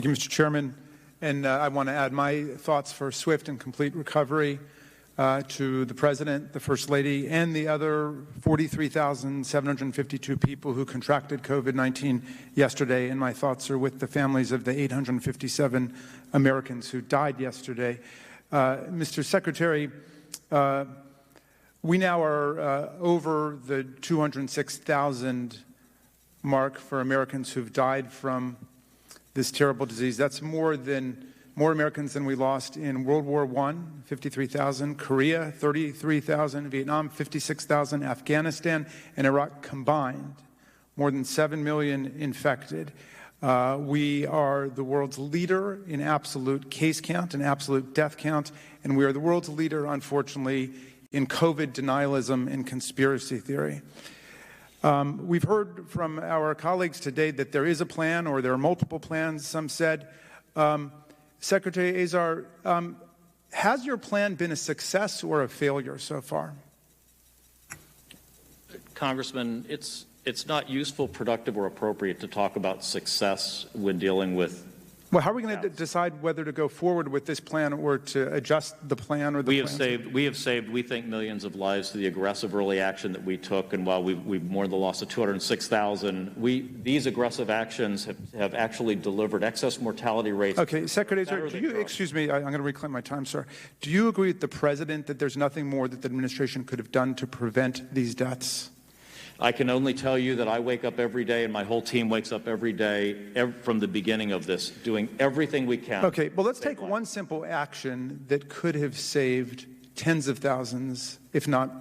Thank you, Mr. Chairman. And I want to add my thoughts for swift and complete recovery to the President, the First Lady, and the other 43,752 people who contracted COVID-19 yesterday. And my thoughts are with the families of the 857 Americans who died yesterday. Mr. Secretary, we now are over the 206,000 mark for Americans who've died from this terrible disease. That's more Americans than we lost in World War I, 53,000, Korea, 33,000, Vietnam, 56,000, Afghanistan and Iraq combined, more than 7 million infected. We are the world's leader in absolute case count and absolute death count, and we are the world's leader, unfortunately, in COVID denialism and conspiracy theory. We've heard from our colleagues today that there is a plan, or there are multiple plans, some said. Secretary Azar, has your plan been a success or a failure so far? Congressman, it's not useful, productive, or appropriate to talk about success when dealing with. Well, how are we going to decide whether to go forward with this plan or to adjust the plan or the plan? We have saved, we think, millions of lives through the aggressive early action that we took. And while we've mourned the loss of 206,000, these aggressive actions have actually delivered excess mortality rates. Okay, Secretary, do you, excuse me, I'm going to reclaim my time, sir. Do you agree with the President that there's nothing more that the administration could have done to prevent these deaths? I can only tell you that I wake up every day, and my whole team wakes up every day from the beginning of this, doing everything we can. Okay, well, let's take one simple action that could have saved tens of thousands, if not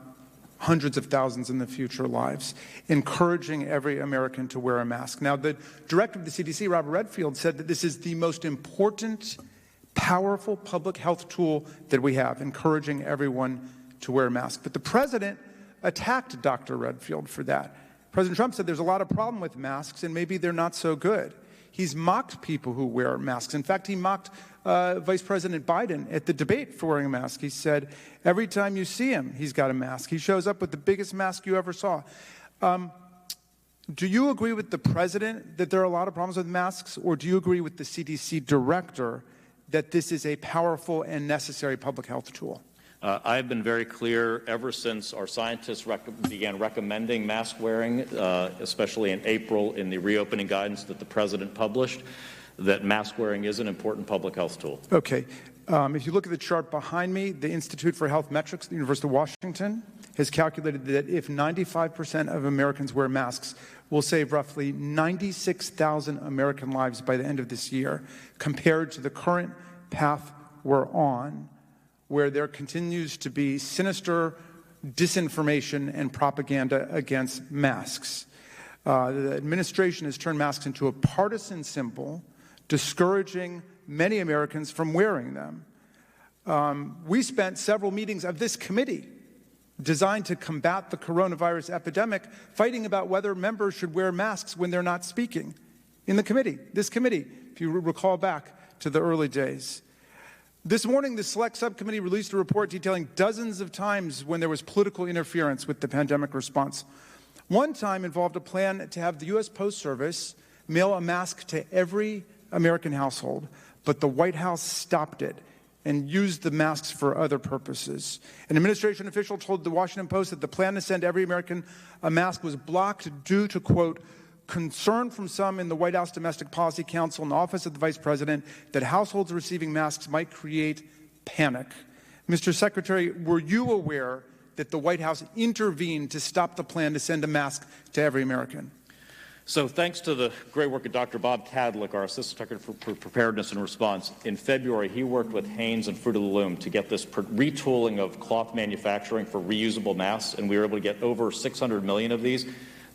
hundreds of thousands in the future lives, encouraging every American to wear a mask. Now, the director of the CDC, Robert Redfield, said that this is the most important, powerful public health tool that we have, encouraging everyone to wear a mask. But the President attacked Dr. Redfield for that. President Trump said there's a lot of problem with masks and maybe they're not so good. He's mocked people who wear masks. In fact, he mocked Vice President Biden at the debate for wearing a mask. He said, every time you see him, he's got a mask. He shows up with the biggest mask you ever saw. Do you agree with the President that there are a lot of problems with masks, or do you agree with the CDC director that this is a powerful and necessary public health tool? I've been very clear ever since our scientists began recommending mask wearing, especially in April in the reopening guidance that the President published, that mask wearing is an important public health tool. Okay. If you look at the chart behind me, the Institute for Health Metrics at the University of Washington has calculated that if 95% of Americans wear masks, we'll save roughly 96,000 American lives by the end of this year, compared to the current path we're on, where there continues to be sinister disinformation and propaganda against masks. The administration has turned masks into a partisan symbol, discouraging many Americans from wearing them. We spent several meetings of this committee designed to combat the coronavirus epidemic, fighting about whether members should wear masks when they're not speaking in the committee, this committee, if you recall back to the early days. This morning, the Select Subcommittee released a report detailing dozens of times when there was political interference with the pandemic response. One time involved a plan to have the U.S. Post Service mail a mask to every American household, but the White House stopped it and used the masks for other purposes. An administration official told the Washington Post that the plan to send every American a mask was blocked due to, quote, concern from some in the White House Domestic Policy Council and the Office of the Vice President that households receiving masks might create panic. Mr. Secretary, were you aware that the White House intervened to stop the plan to send a mask to every American? So thanks to the great work of Dr. Bob Kadlec, our Assistant Secretary for Preparedness and Response, in February he worked with Hanes and Fruit of the Loom to get this retooling of cloth manufacturing for reusable masks, and we were able to get over 600 million of these.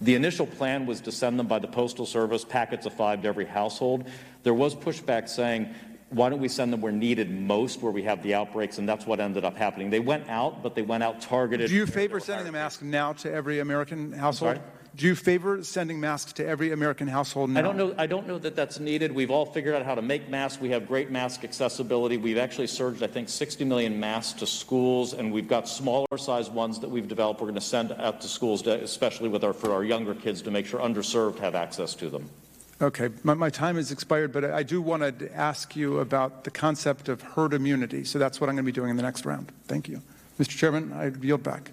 The initial plan was to send them by the Postal Service, packets of 5 to every household. There was pushback saying, why don't we send them where needed most, where we have the outbreaks, and that's what ended up happening. They went out, but they went out targeted. Do you favor sending a mask now to every American household? Sorry? Do you favor sending masks to every American household now? I don't know that that's needed. We've all figured out how to make masks. We have great mask accessibility. We've actually surged, I think, 60 million masks to schools, and we've got smaller size ones that we've developed. We're going to send out to schools, especially for our younger kids, to make sure underserved have access to them. Okay, my time has expired, but I do want to ask you about the concept of herd immunity. So that's what I'm going to be doing in the next round. Thank you. Mr. Chairman, I yield back.